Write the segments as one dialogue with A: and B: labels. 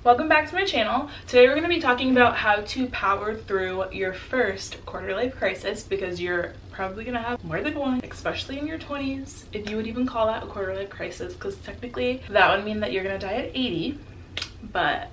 A: Welcome back to my channel. Today we're going to be talking about how to power through your first quarter life crisis, because you're probably going to have more than one, especially in your 20s, if you would even call that a quarter life crisis, because technically that would mean that you're going to die at 80. But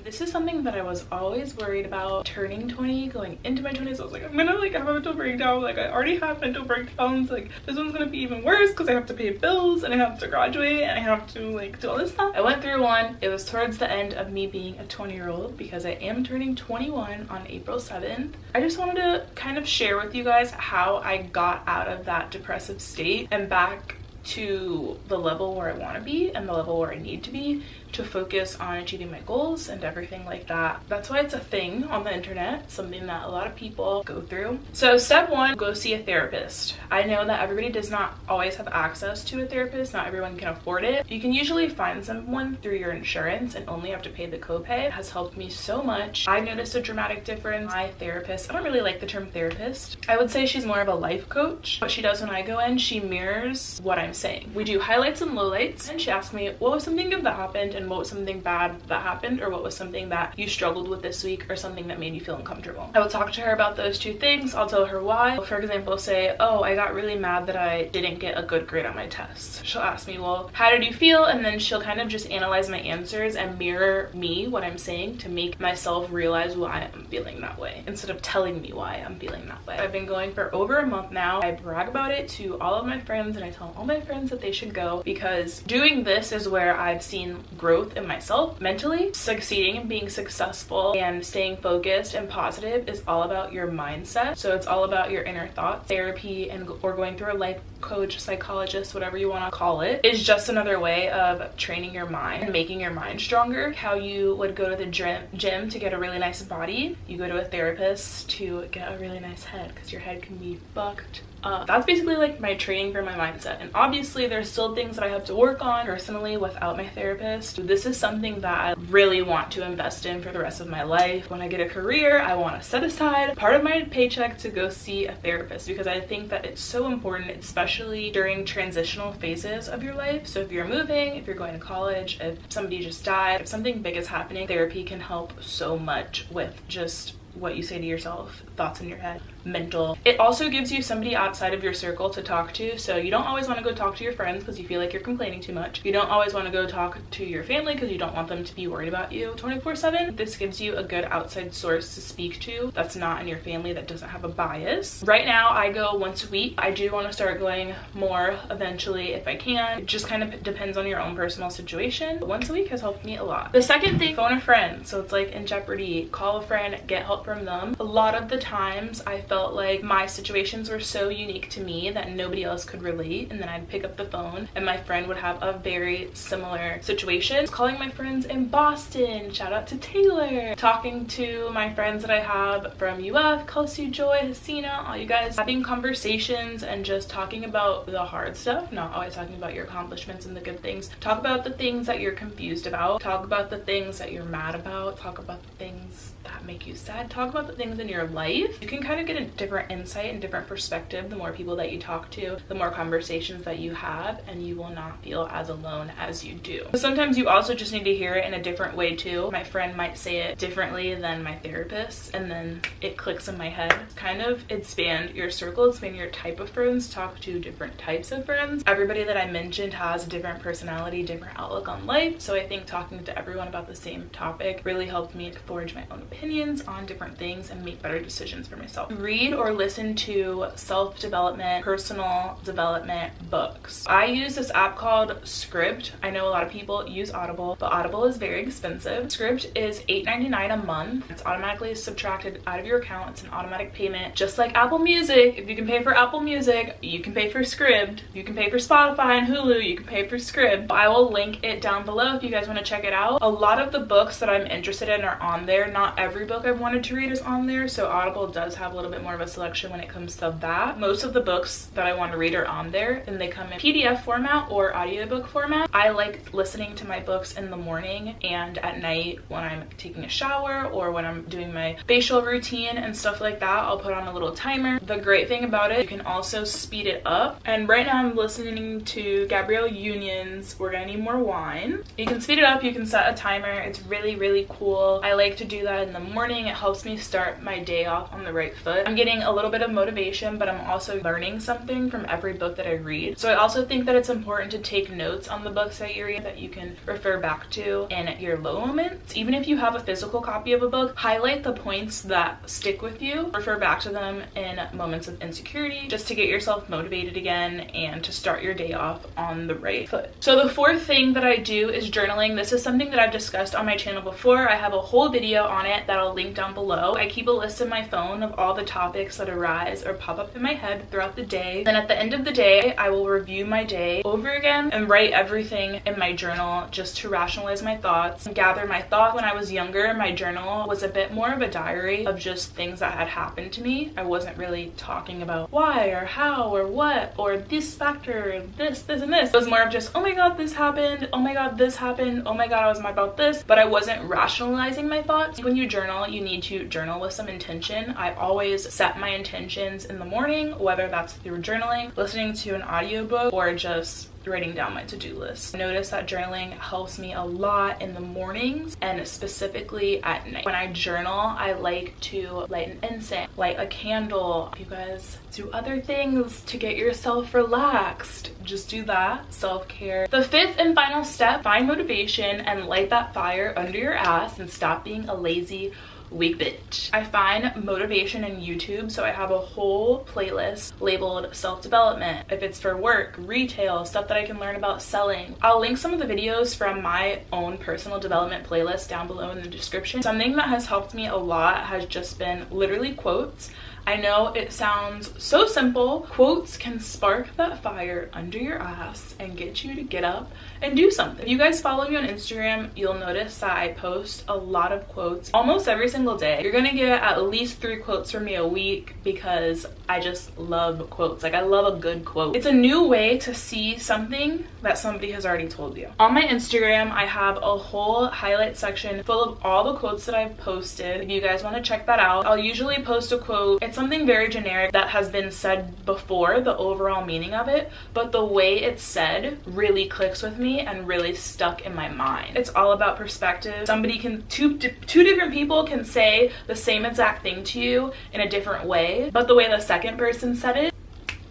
A: this is something that I was always worried about turning 20, going into my 20s. I was like, I'm gonna have a mental breakdown. Like, I already have mental breakdowns. Like, this one's gonna be even worse because I have to pay bills and I have to graduate and I have to like do all this stuff. I went through one. It was towards the end of me being a 20-year-old because I am turning 21 on April 7th. I just wanted to kind of share with you guys how I got out of that depressive state and back to the level where I want to be and the level where I need to be to focus on achieving my goals and everything like that. That's why it's a thing on the internet, something that a lot of people go through. So step one, go see a therapist. I know that everybody does not always have access to a therapist. Not everyone can afford it. You can usually find someone through your insurance and only have to pay the copay. It has helped me so much. I noticed a dramatic difference. My therapist, I don't really like the term therapist. I would say she's more of a life coach. What she does when I go in, she mirrors what I'm saying. We do highlights and lowlights, and she asked me what was something good that happened and what was something bad that happened, or what was something that you struggled with this week, or something that made you feel uncomfortable. I will talk to her about those two things. I'll tell her why. For example, say, oh, I got really mad that I didn't get a good grade on my test. She'll ask me, well, how did you feel? And then she'll kind of just analyze my answers and mirror me, what I'm saying, to make myself realize why I'm feeling that way, instead of telling me why I'm feeling that way. I've been going for over a month now. I brag about it to all of my friends, and I tell all my friends that they should go, because doing this is where I've seen growth in myself mentally. Succeeding and being successful and staying focused and positive is all about your mindset. So it's all about your inner thoughts. Therapy and or going through a life coach, psychologist, whatever you want to call it, is just another way of training your mind and making your mind stronger. How you would go to the gym to get a really nice body, you go to a therapist to get a really nice head, because your head can be fucked. That's basically like my training for my mindset. And obviously there's still things that I have to work on personally without my therapist. This is something that I really want to invest in for the rest of my life. When I get a career, I want to set aside part of my paycheck to go see a therapist, because I think that it's so important, especially during transitional phases of your life. So if you're moving, if you're going to college, if somebody just died, if something big is happening, therapy can help so much with just what you say to yourself, thoughts in your head, mental. It also gives you somebody outside of your circle to talk to. So you don't always want to go talk to your friends because you feel like you're complaining too much. You don't always want to go talk to your family because you don't want them to be worried about you 24/7. This gives you a good outside source to speak to that's not in your family, that doesn't have a bias. Right now I go once a week. I do want to start going more eventually if I can. It just kind of depends on your own personal situation. But once a week has helped me a lot. The second thing, phone a friend. So it's like in jeopardy, call a friend, get help from them. A lot of the times I felt like my situations were so unique to me that nobody else could relate, and then I'd pick up the phone and my friend would have a very similar situation. Calling my friends in Boston, shout out to Taylor, talking to my friends that I have from UF, Kelsey, Joy, Hasina, all you guys, having conversations and just talking about the hard stuff, not always talking about your accomplishments and the good things. Talk about the things that you're confused about, talk about the things that you're mad about, talk about the things that make you sad, talk about the things in your life. You can kind of get a different insight and different perspective the more people that you talk to, the more conversations that you have, and you will not feel as alone as you do. Sometimes you also just need to hear it in a different way too. My friend might say it differently than my therapist, and then it clicks in my head. Kind of expand your circle, expand your type of friends, talk to different types of friends. Everybody that I mentioned has a different personality, different outlook on life, so I think talking to everyone about the same topic really helped me to forge my own opinions on different things and make better decisions for myself. Read or listen to self-development, personal development books. I use this app called Script. I know a lot of people use Audible, but Audible is very expensive. Script is $8.99 a month. It's automatically subtracted out of your account. It's an automatic payment, just like Apple Music. If you can pay for Apple Music, you can pay for Script. If you can pay for Spotify and Hulu, you can pay for Script. I will link it down below if you guys want to check it out. A lot of the books that I'm interested in are on there. Not every book I've wanted to to read is on there, so Audible does have a little bit more of a selection when it comes to that. Most of the books that I want to read are on there, and they come in PDF format or audiobook format. I like listening to my books in the morning and at night when I'm taking a shower or when I'm doing my facial routine and stuff like that. I'll put on a little timer. The great thing about it, you can also speed it up. And right now I'm listening to Gabrielle Union's We're Gonna Need More Wine. You can speed it up, you can set a timer. It's really, really cool. I like to do that in the morning. It helps me start my day off on the right foot. I'm getting a little bit of motivation, but I'm also learning something from every book that I read. So I also think that it's important to take notes on the books that you read that you can refer back to in your low moments. Even if you have a physical copy of a book, highlight the points that stick with you. Refer back to them in moments of insecurity just to get yourself motivated again and to start your day off on the right foot. So the fourth thing that I do is journaling. This is something that I've discussed on my channel before. I have a whole video on it that I'll link down below. I keep a list in my phone of all the topics that arise or pop up in my head throughout the day. Then at the end of the day, I will review my day over again and write everything in my journal just to rationalize my thoughts and gather my thoughts. When I was younger, my journal was a bit more of a diary of just things that had happened to me. I wasn't really talking about why or how or what or this factor, this, and this. It was more of just, oh my god, this happened, oh my god, this happened, oh my god, I was mad about this, but I wasn't rationalizing my thoughts. When you journal, you need to journal with some intention. I always set my intentions in the morning, whether that's through journaling, listening to an audiobook, or just writing down my to-do list. I notice that journaling helps me a lot in the mornings and specifically at night. When I journal, I like to light an incense, light a candle. You guys do other things to get yourself relaxed. Just do that. Self-care. The fifth and final step, find motivation and light that fire under your ass and stop being a lazy weak bitch. I find motivation in YouTube, so I have a whole playlist labeled self-development. If it's for work, retail, stuff that I can learn about selling. I'll link some of the videos from my own personal development playlist down below in the description. Something that has helped me a lot has just been literally quotes. I know it sounds so simple. Quotes can spark that fire under your ass and get you to get up and do something. If you guys follow me on Instagram, you'll notice that I post a lot of quotes almost every single day. You're gonna get at least 3 quotes from me a week because I just love quotes. Like, I love a good quote. It's a new way to see something that somebody has already told you. On my Instagram, I have a whole highlight section full of all the quotes that I've posted. If you guys want to check that out, I'll usually post a quote. It's something very generic that has been said before, the overall meaning of it, but the way it's said really clicks with me and really stuck in my mind. It's all about perspective. Somebody can, two different people can say the same exact thing to you in a different way, but the way the second person said it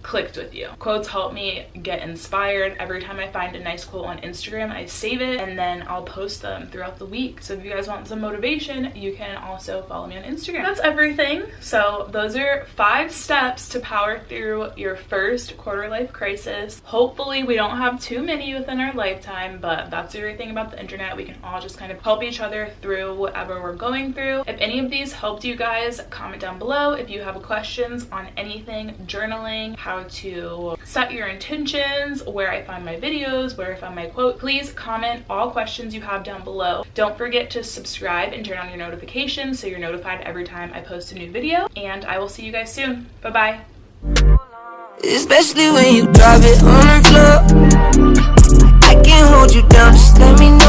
A: clicked with you. Quotes help me get inspired. Every time I find a nice quote on Instagram, I save it and then I'll post them throughout the week. So if you guys want some motivation, you can also follow me on Instagram. That's everything. So those are 5 steps to power through your first quarter life crisis. Hopefully we don't have too many within our lifetime, but that's the great thing about the internet. We can all just kind of help each other through whatever we're going through. If any of these helped you guys, comment down below. If you have questions on anything, journaling, how to set your intentions, where I find my videos, where I find my quote, please comment all questions you have down below. Don't forget to subscribe and turn on your notifications so you're notified every time I post a new video, and I will see you guys soon. Bye-bye.
B: Especially when you drop it on the floor, I can't hold you down, just let me know.